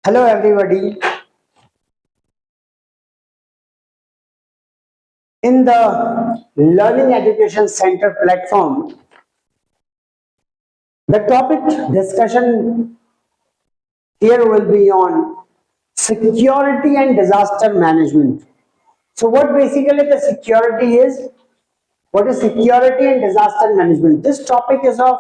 Hello everybody. In the Learning Education Center platform, the topic discussion here will be on security and disaster management. So what basically the security is? What is security and disaster management? This topic is of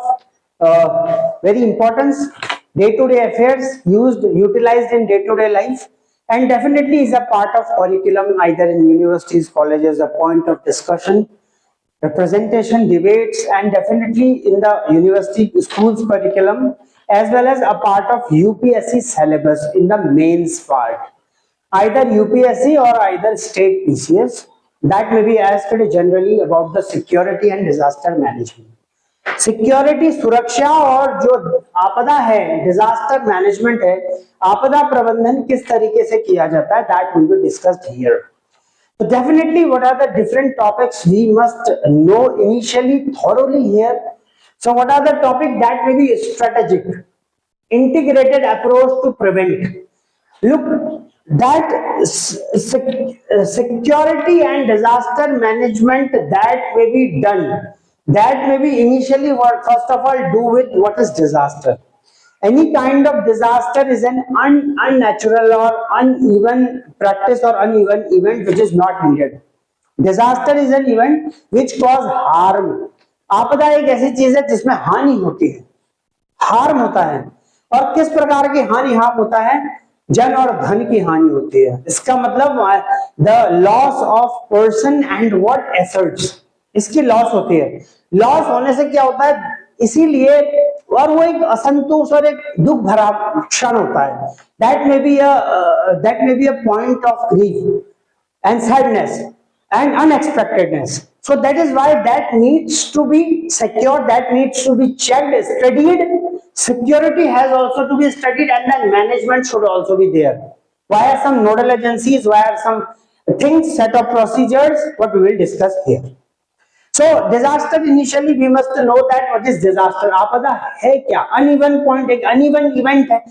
very importance, day-to-day affairs utilized in day-to-day life, and definitely is a part of curriculum either in universities, colleges, a point of discussion, representation, debates, and definitely in the university schools curriculum, as well as a part of UPSC syllabus in the mains part. Either UPSC or either state PCS that may be asked generally about the security and disaster management. Security सुरक्षा और जो आपदा है disaster management है आपदा प्रबंधन किस तरीके से किया जाता है that will be discussed here. So definitely what are the different topics we must know initially thoroughly here. So what are the topic that may be strategic, integrated approach to prevent. Look, that security and disaster management that may be done, that may be initially what first of all do with what is disaster. Any kind of disaster is an unnatural or uneven practice or uneven event which is not needed. Disaster is an event which cause harm. आपदा एक ऐसी चीज है जिसमें हानि होती है, harm होता है. और किस प्रकार की हानि हार्म होता है? जन और धन की हानि होती है. इसका मतलब the loss of person and what assets, इसकी लॉस होती है. लॉस होने से क्या होता है? इसीलिए और वो एक असंतोष और एक दुख भरा क्षण होता है. That may be a point of grief and sadness and unexpectedness. So that is why that needs to be secured, that needs to be checked, studied. Security has also to be studied and then management should also be there. Why are some nodal agencies, why are some things, set of procedures, what we will discuss here. So disaster, initially we must know that what is disaster. आपदा है क्या? Uneven point, एक uneven event है.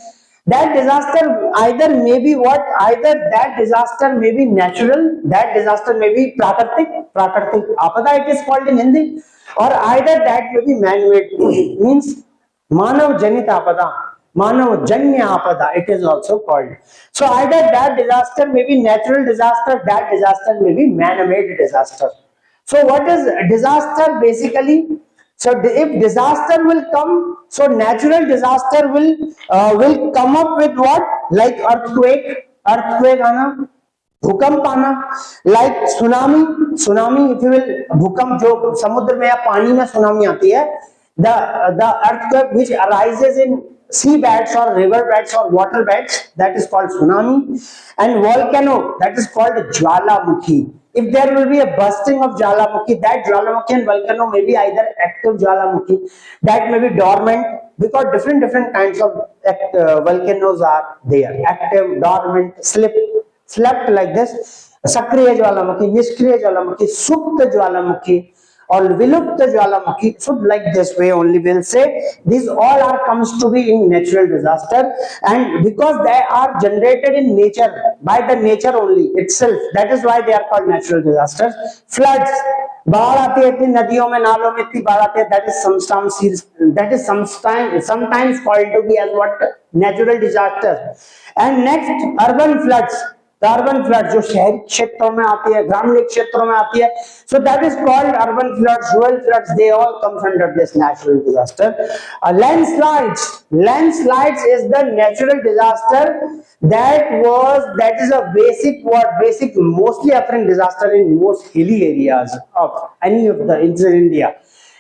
That disaster either may be what? Either that disaster may be natural, that disaster may be प्राकृतिक आपदा it is called in Hindi, or either that may be man-made means मानव जनित आपदा, मानव जन्य आपदा it is also called. So either that disaster may be natural disaster, that disaster may be man-made disaster. So what is disaster basically? So if disaster will come, so natural disaster will come up with what? Like earthquake आना, भूकंप आना, like tsunami if you will, भूकंप जो समुद्र में या पानी में सुनामी आती है, the earthquake which arises in sea beds or river beds or water beds, that is called tsunami. And volcano, that is called Jwalamukhi. If there will be a bursting of Jwalamukhi, that Jwalamukhi and volcano may be either active Jwalamukhi, that may be dormant, because different kinds of volcanoes are there. Active, dormant, slept like this. Sakriya Jwalamukhi, Niskriya Jwalamukhi, Supta Jwalamukhi, or Vilupta Jwalamukhi. So like this way only we'll say these all are comes to be in natural disaster, and because they are generated in nature by the nature only itself, that is why they are called natural disasters. Floods, बाढ़ आती है इतनी नदियों में नालों में इतनी बाढ़ आती है, that is sometimes called to be as what? Natural disaster. And next, urban floods. The urban floods जो शहरी क्षेत्रों में आती है, ग्रामीण क्षेत्रों में आती है, so that is called urban floods, rural floods, they all comes under this natural disaster. Landslides is the natural disaster that is a basic mostly occurring disaster in most hilly areas of any of the in India.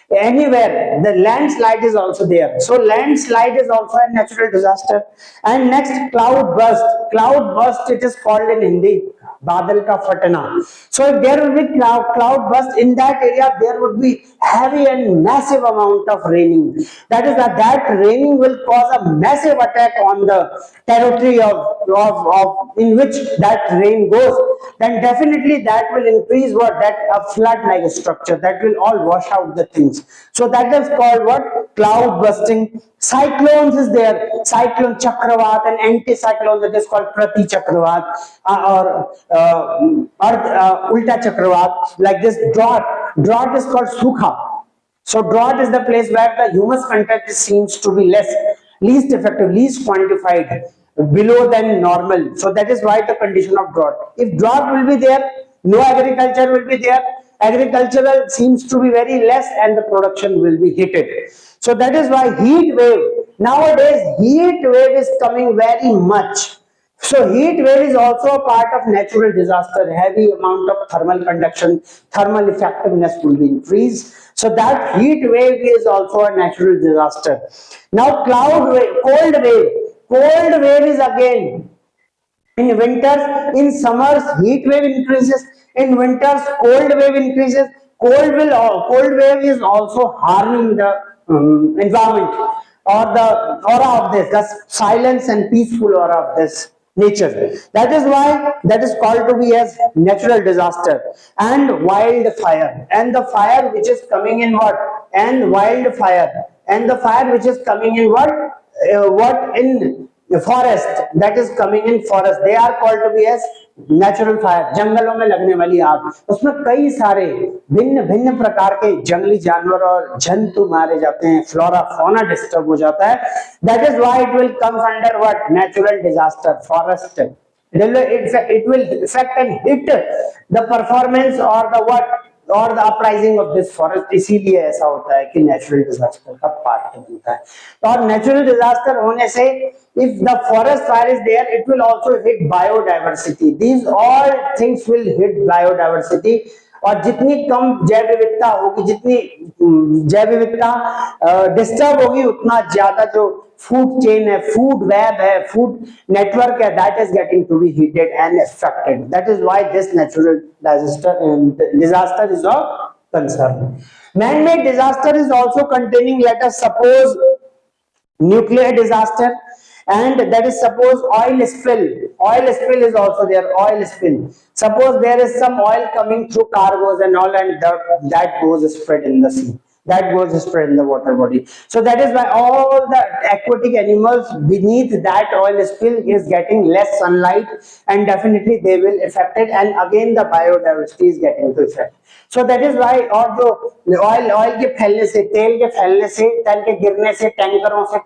Anywhere the landslide is also there, so landslide is also a natural disaster. And next, cloud burst it is called in Hindi. बादल का फटना. So if there will be cloud burst in that area, there would be heavy and massive amount of raining. That is that raining will cause a massive attack on the territory of in which that rain goes. Then definitely that will increase what, that a flood like structure that will all wash out the things. So that is called what, cloud bursting. Cyclones is there, cyclone chakravat and anticyclone, that is called prati chakravat, or ulta chakravat. Like this, drought is called sukha. So drought is the place where the humus content seems to be least effective, least quantified, below than normal. So that is why the condition of drought. If drought will be there, no agriculture will be there. Agricultural seems to be very less and the production will be heated. So that is why heat wave, nowadays heat wave is coming very much. So heat wave is also a part of natural disaster. Heavy amount of thermal conduction, thermal effectiveness will be increased. So that heat wave is also a natural disaster. Now cloud wave, cold wave is again in winters. In summers heat wave increases, in winters cold wave increases. Cold wave is also harming the environment, or the aura of this, the silence and peaceful aura of this nature. That is why that is called to be as natural disaster. And wildfire, and the fire which is coming in what, and wildfire, and the fire which is coming in what in the forest, that is coming in forest, they are called to be as natural fire. जंगलों में लगने वाली आग, उसमें कई सारे भिन्न भिन्न प्रकार के जंगली जानवर और जंतु मारे जाते हैं, फ्लोरा फौना डिस्टर्ब हो जाता है. That is why it will comes under what, natural disaster. Forest it will affect and hit the performance or the what, और the uprising of this forest. इसीलिए ऐसा होता है कि नेचुरल डिजास्टर का पार्ट बनता है. और नेचुरल डिजास्टर होने से if the forest fire is there, it will also hit biodiversity. These all things will hit biodiversity. और जितनी कम जैव विविधता होगी, जितनी जैव विविधता डिस्टर्ब होगी, उतना ज्यादा जो फूड चेन है, फूड वेब है, फूड नेटवर्क है, that is getting to be heated and affected. That is why this natural disaster is of concern. Man-made disaster is also containing, let us suppose, nuclear disaster, and that is suppose oil spill. Oil spill is also there. Oil spill, suppose there is some oil coming through cargoes and all, and that goes spread in the sea, that goes spread in the water body. So that is why all the aquatic animals beneath that oil spill is getting less sunlight, and definitely they will affect it, and again the biodiversity is getting to affect. So that is why, और जो oil के फैलने से, तेल के फैलने से, तेल के गिरने से टैंकरों से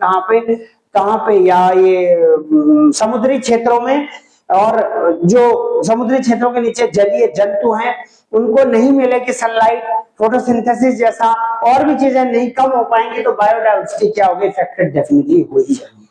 कहाँ पे या ये समुद्री क्षेत्रों में, और जो समुद्री क्षेत्रों के नीचे जलीय जंतु हैं, उनको नहीं मिलेगी सनलाइट, फोटोसिंथेसिस जैसा और भी चीजें नहीं कम हो पाएंगी, तो बायोडाइवर्सिटी क्या होगी, इफेक्टेड डेफिनेटली हो ही जाएगी.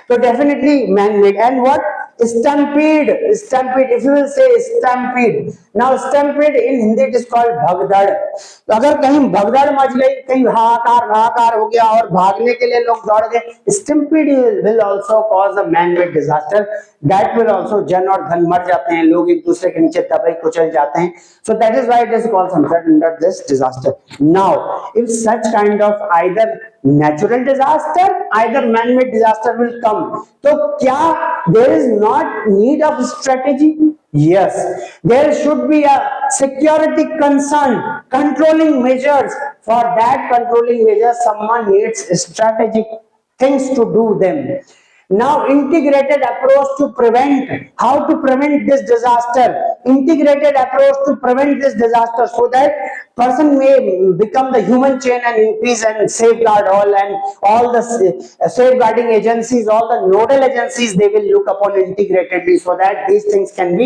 तो definitely man made. And what, stampede, if you will say stampede, now stampede in Hindi it is called भगदड़. तो अगर कहीं भगदड़ मच गई, कहीं हाहाकार हो गया और भागने के लिए लोग दौड़ गए, stampede will also cause a man-made disaster. That will also, जन और धन मर जाते हैं, लोग एक दूसरे के नीचे दबाई कुचल जाते हैं. So that is why it is called under this disaster. Now, if such kind of either natural disaster, either man-made disaster will come, तो क्या there is not need of strategy? Yes, there should be a security concern, controlling measures. For that controlling measures, someone needs strategic things to do them. Now, integrated approach to prevent, how to prevent this disaster, integrated approach to prevent this disaster, so that person may become the human chain and increase and safeguard all, and all the safeguarding agencies, all the nodal agencies, they will look upon integratedly, so that these things can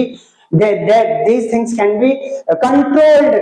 be controlled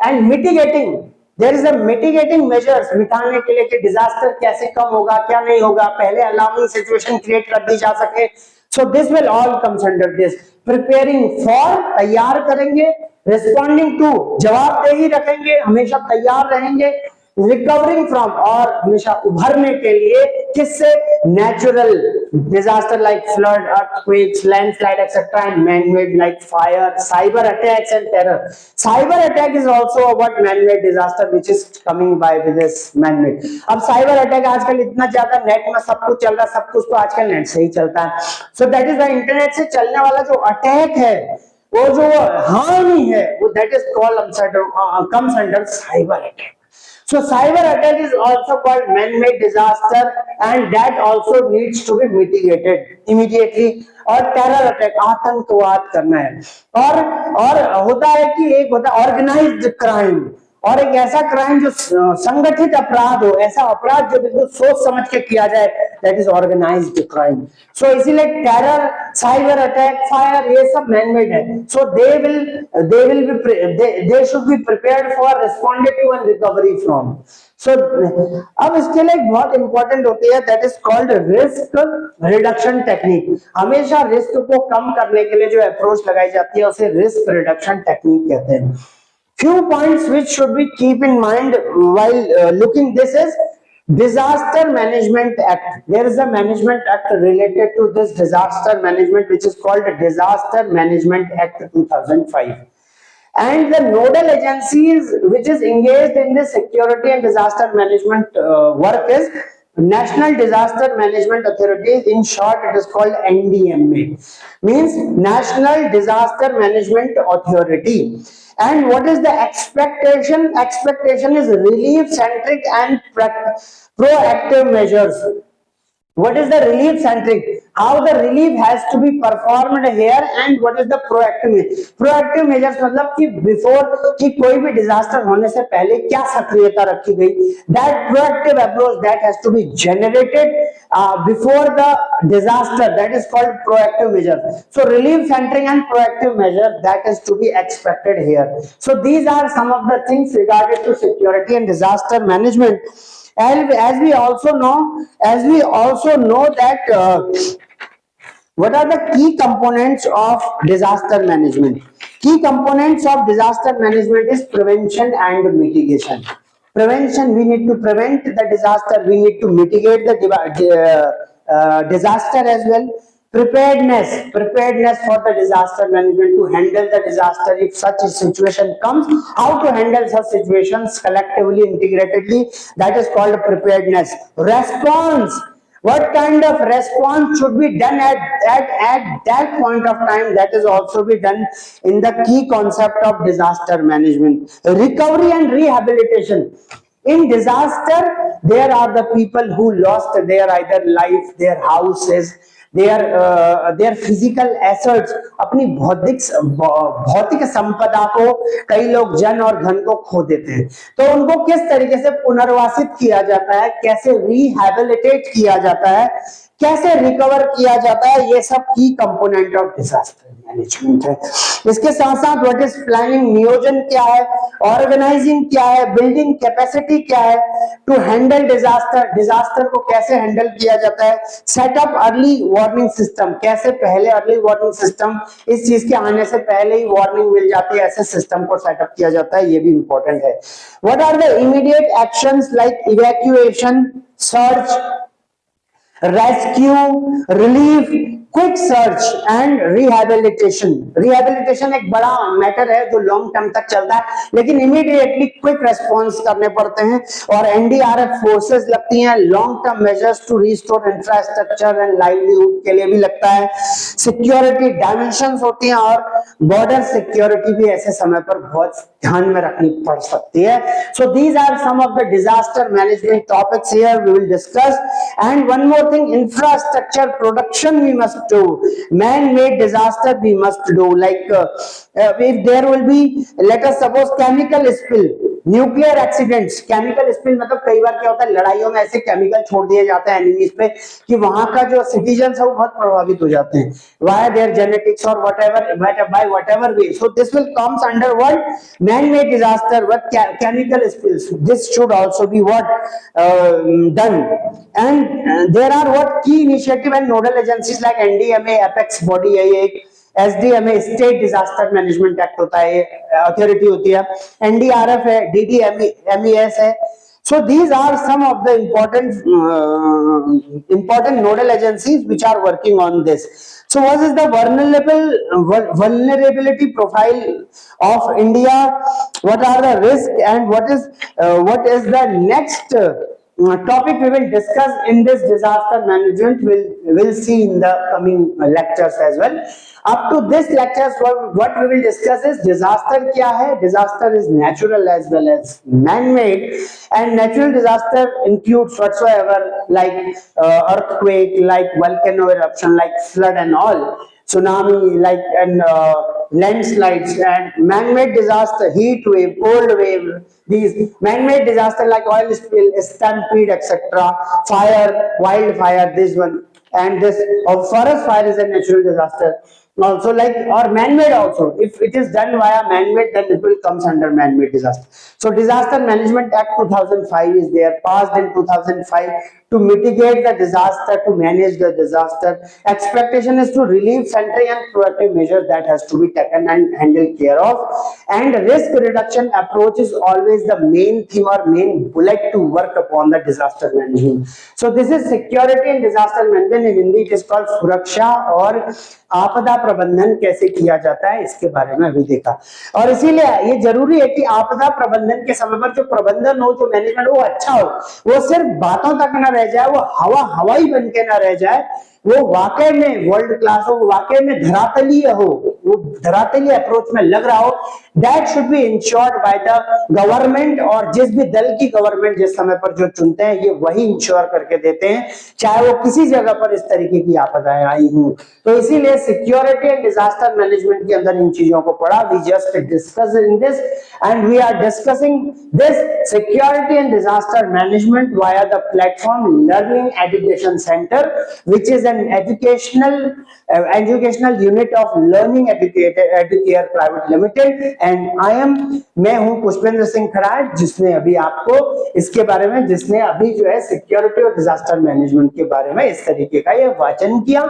and mitigating. There is a mitigating measures मिटाने के लिए कि disaster कैसे कम होगा, क्या नहीं होगा, पहले अलार्मिंग सिचुएशन क्रिएट कर दी जा सके. So this will all comes under this. Preparing for, तैयार करेंगे, responding to, जवाबदेही रखेंगे, हमेशा तैयार रहेंगे, रिकवरिंग फ्रॉम, और हमेशा उभरने के लिए किससे, natural disaster like flood, earthquakes, landslide etcetera, and man made like fire, cyber attacks and terror. Cyber attack is also what man made disaster which is coming by this man made. अब cyber attack आजकल इतना ज्यादा net में सब कुछ चल रहा है, सब कुछ तो आजकल नेट से ही चलता है. So that is the internet से चलने वाला जो अटैक है, वो जो हानि है, वो that is called comes under cyber attack. So cyber attack is also called man-made disaster, and that also needs to be mitigated immediately. और टेरर अटैक, आतंकवाद करना है. और होता है कि एक होता है ऑर्गेनाइज्ड क्राइम, और एक ऐसा क्राइम जो संगठित अपराध हो, ऐसा अपराध जो बिल्कुल सोच समझ के किया जाए, that is organised crime. So इसीलिए टेरर, साइबर अटैक, फायर, ये सब मैनमेड है. So they should be prepared for responded to and recovery from. So अब इसके लिए एक बहुत इंपॉर्टेंट होती है, that is called risk reduction technique. हमेशा रिस्क को कम करने के लिए जो अप्रोच लगाई जाती है उसे रिस्क रिडक्शन टेक्निक कहते हैं. Few points which should be keep in mind while looking this is Disaster Management Act. There is a management act related to this disaster management which is called Disaster Management Act 2005. And the nodal agencies which is engaged in this security and disaster management work is National Disaster Management Authority. In short, it is called NDMA. Means National Disaster Management Authority. And what is the expectation? Expectation is relief centric and proactive measures. What is the relief centric? How the relief has to be performed here, and what is the proactive measures? मतलब कि before कि कोई भी disaster होने से पहले क्या सक्रियता रखी गई, that proactive approach that has to be generated before the disaster, that is called proactive measures. So relief centering and proactive measures that is to be expected here. So these are some of the things regarding to security and disaster management. And as we also know that what are the key components of disaster management? Key components of disaster management is prevention and mitigation. Prevention, we need to prevent the disaster, we need to mitigate the disaster as well. Preparedness for the disaster management, to handle the disaster if such a situation comes, how to handle such situations collectively, integratedly, that is called preparedness. Response, what kind of response should be done at that point of time, that is also be done in the key concept of disaster management. Recovery and rehabilitation. In disaster, there are the people who lost their either life, their houses, their physical assets, अपनी भौतिक संपदा को कई लोग जन और धन को खो देते हैं. तो उनको किस तरीके से पुनर्वासित किया जाता है, कैसे रिहैबिलिटेट किया जाता है, कैसे रिकवर किया जाता है, ये सब की कंपोनेंट ऑफ डिजास्टर मैनेजमेंट है. इसके साथ साथ व्हाट इज प्लानिंग, नियोजन क्या है, ऑर्गेनाइजिंग क्या है, बिल्डिंग कैपेसिटी क्या है, टू हैंडल डिजास्टर को कैसे हैंडल किया जाता है, सेटअप अर्ली वार्निंग सिस्टम, कैसे पहले अर्ली वार्निंग सिस्टम, इस चीज के आने से पहले ही वार्निंग मिल जाती है, ऐसे सिस्टम को सेटअप किया जाता है, ये भी इंपॉर्टेंट है. What are the immediate actions like evacuation, search, rescue, relief, quick search and rehabilitation. Rehabilitation एक बड़ा मैटर है जो लॉन्ग टर्म तक चलता है, लेकिन इमीडिएटली क्विक रेस्पॉन्स करने पड़ते हैं, और एनडीआरएफ फोर्सेस लगती हैं. Long term measures to restore infrastructure and livelihood के लिए भी लगता है. सिक्योरिटी डायमेंशंस होती हैं, और बॉर्डर सिक्योरिटी भी ऐसे समय पर बहुत ध्यान में रखनी पड़ सकती है. So these are some of the disaster management topics here we will discuss. And one more thing, infrastructure production we must do, man-made disaster we must do, like if there will be, let us suppose, chemical spill, nuclear accidents. Chemical spill मतलब कई बार क्या होता है, लड़ाइयों में ऐसे chemical छोड़ दिए जाते हैं एनिमीज पे कि वहां का जो सिटीजन्स है वो बहुत प्रभावित हो जाते हैं, वाई देयर जेनेटिक्स और whatever way. So this will comes under what, man made disaster, what chemical spills. This should also be what done. And there are what key initiative and nodal agencies like NDMA, apex body है एक, SDMA state disaster management act होता है, authority होती है, NDRF है, डीडीएमईएस है, So these are some of the important nodal agencies which are working on this. So what is the vulnerability profile of India? What are the risks, and what is the next topic we will discuss in this disaster management? Will see in the coming lectures as well. Up to this lectures, what we will discuss is disaster kya hai. Disaster is natural as well as man-made, and natural disaster includes whatsoever like earthquake, like volcano eruption, like flood and all, tsunami, like and landslides, and man-made disaster, heat wave, cold wave. These man-made disaster like oil spill, stampede, etc., fire, wildfire, this one, and this forest fire is a natural disaster also, like, or man-made also. If it is done via man-made, then it will comes under man-made disaster. So Disaster Management Act 2005 is there, passed in 2005 to mitigate the disaster, to manage the disaster. Expectation is to relieve century and proactive measures that has to be taken and handled care of. And risk reduction approach is always the main theme or main bullet to work upon the disaster management. So this is security and disaster management. In Hindi it is called सुरक्षा और आपदा प्रबंधन कैसे किया जाता है, इसके बारे में अभी देखा. और इसीलिए ये जरूरी है कि आपदा प्रबंधन के समय पर जो प्रबंधन हो, जो मैनेजमेंट हो, अच्छा हो. वो सिर्फ बातों तक ना रह जाए, वो हवाई बन के ना रह जाए, वो वाकई में वर्ल्ड क्लास हो, वो वाकई में धरातलीय हो, वो धरातलीय अप्रोच में लग रहा हो. That should be insured by the government, और जिस भी दल की गवर्नमेंट जिस समय पर जो चुनते हैं, ये वही इंश्योर करके देते हैं, चाहे वो किसी जगह पर इस तरीके की आपदाएं आई हूं. तो इसीलिए सिक्योरिटी एंड डिजास्टर मैनेजमेंट के अंदर इन चीजों को पढ़ा. We just discuss in this, and we are discussing this security and disaster management via the platform learning education centre, which is an educational unit of Learning Educare Private Limited, and मैं हूं पुष्पेंद्र सिंह खराट, जिसने अभी आपको इसके बारे में, जिसने अभी जो है सिक्योरिटी और डिजास्टर मैनेजमेंट के बारे में इस तरीके का ये वाचन किया.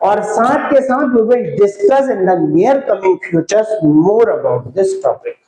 और साथ के साथ we will discuss in the near coming futures more about this topic.